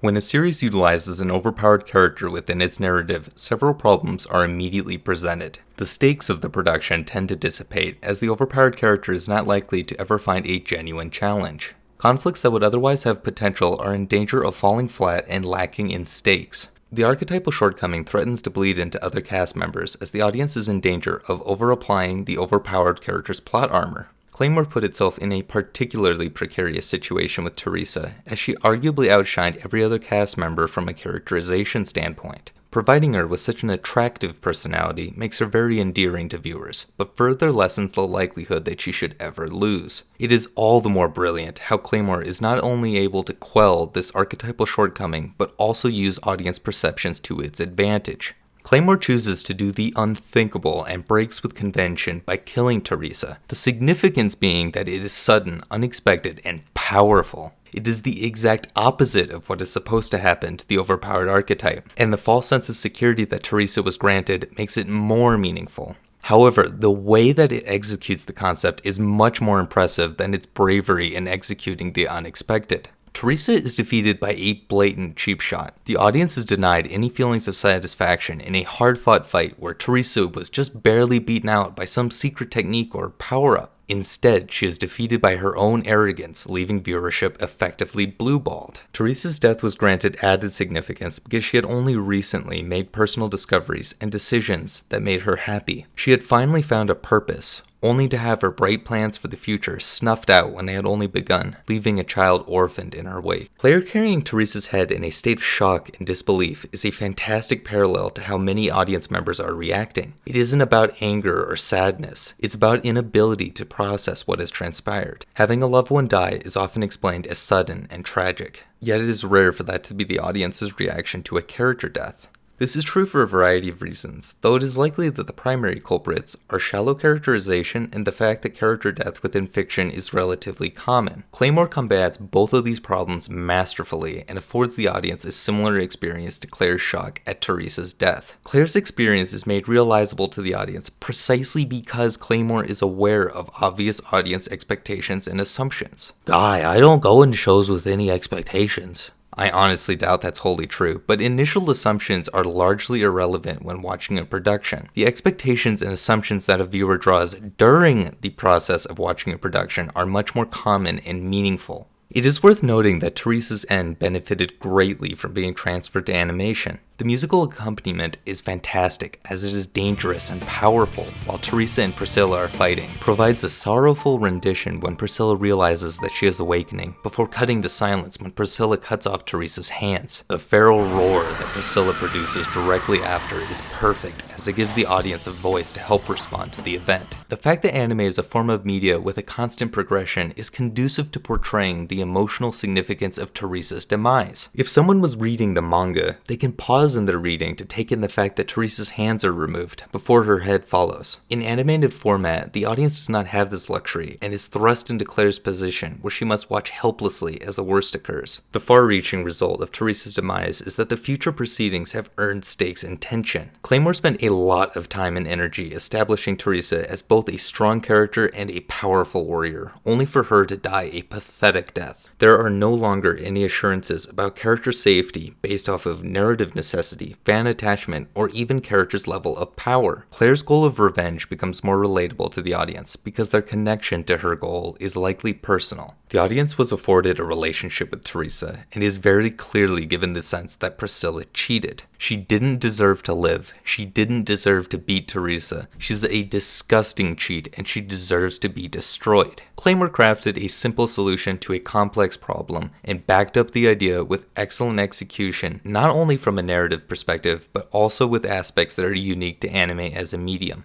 When a series utilizes an overpowered character within its narrative, several problems are immediately presented. The stakes of the production tend to dissipate, as the overpowered character is not likely to ever find a genuine challenge. Conflicts that would otherwise have potential are in danger of falling flat and lacking in stakes. The archetypal shortcoming threatens to bleed into other cast members, as the audience is in danger of over-applying the overpowered character's plot armor. Claymore put itself in a particularly precarious situation with Teresa, as she arguably outshined every other cast member from a characterization standpoint. Providing her with such an attractive personality makes her very endearing to viewers, but further lessens the likelihood that she should ever lose. It is all the more brilliant how Claymore is not only able to quell this archetypal shortcoming, but also use audience perceptions to its advantage. Claymore chooses to do the unthinkable and breaks with convention by killing Teresa, the significance being that it is sudden, unexpected, and powerful. It is the exact opposite of what is supposed to happen to the overpowered archetype, and the false sense of security that Teresa was granted makes it more meaningful. However, the way that it executes the concept is much more impressive than its bravery in executing the unexpected. Teresa is defeated by a blatant cheap shot. The audience is denied any feelings of satisfaction in a hard-fought fight where Teresa was just barely beaten out by some secret technique or power-up. Instead, she is defeated by her own arrogance, leaving viewership effectively blue-balled. Teresa's death was granted added significance because she had only recently made personal discoveries and decisions that made her happy. She had finally found a purpose, only to have her bright plans for the future snuffed out when they had only begun, leaving a child orphaned in her wake. Claire carrying Teresa's head in a state of shock and disbelief is a fantastic parallel to how many audience members are reacting. It isn't about anger or sadness, it's about inability to process what has transpired. Having a loved one die is often explained as sudden and tragic, yet it is rare for that to be the audience's reaction to a character death. This is true for a variety of reasons, though it is likely that the primary culprits are shallow characterization and the fact that character death within fiction is relatively common. Claymore combats both of these problems masterfully and affords the audience a similar experience to Claire's shock at Teresa's death. Claire's experience is made realizable to the audience precisely because Claymore is aware of obvious audience expectations and assumptions. Guy, I don't go into shows with any expectations. I honestly doubt that's wholly true, but initial assumptions are largely irrelevant when watching a production. The expectations and assumptions that a viewer draws during the process of watching a production are much more common and meaningful. It is worth noting that Teresa's end benefited greatly from being transferred to animation. The musical accompaniment is fantastic, as it is dangerous and powerful while Teresa and Priscilla are fighting. Provides a sorrowful rendition when Priscilla realizes that she is awakening, before cutting to silence when Priscilla cuts off Teresa's hands. The feral roar that Priscilla produces directly after is perfect, as it gives the audience a voice to help respond to the event. The fact that anime is a form of media with a constant progression is conducive to portraying the emotional significance of Teresa's demise. If someone was reading the manga, they can pause in their reading to take in the fact that Teresa's hands are removed before her head follows. In animated format, the audience does not have this luxury and is thrust into Claire's position where she must watch helplessly as the worst occurs. The far-reaching result of Teresa's demise is that the future proceedings have earned stakes and tension. Claymore spent a lot of time and energy establishing Teresa as both a strong character and a powerful warrior, only for her to die a pathetic death. There are no longer any assurances about character safety based off of narrative necessity, fan attachment, or even character's level of power. Claire's goal of revenge becomes more relatable to the audience because their connection to her goal is likely personal. The audience was afforded a relationship with Teresa and is very clearly given the sense that Priscilla cheated. She didn't deserve to live. She didn't deserve to beat Teresa. She's a disgusting cheat and she deserves to be destroyed. Claymore crafted a simple solution to a complex problem and backed up the idea with excellent execution, not only from a narrative perspective, but also with aspects that are unique to anime as a medium.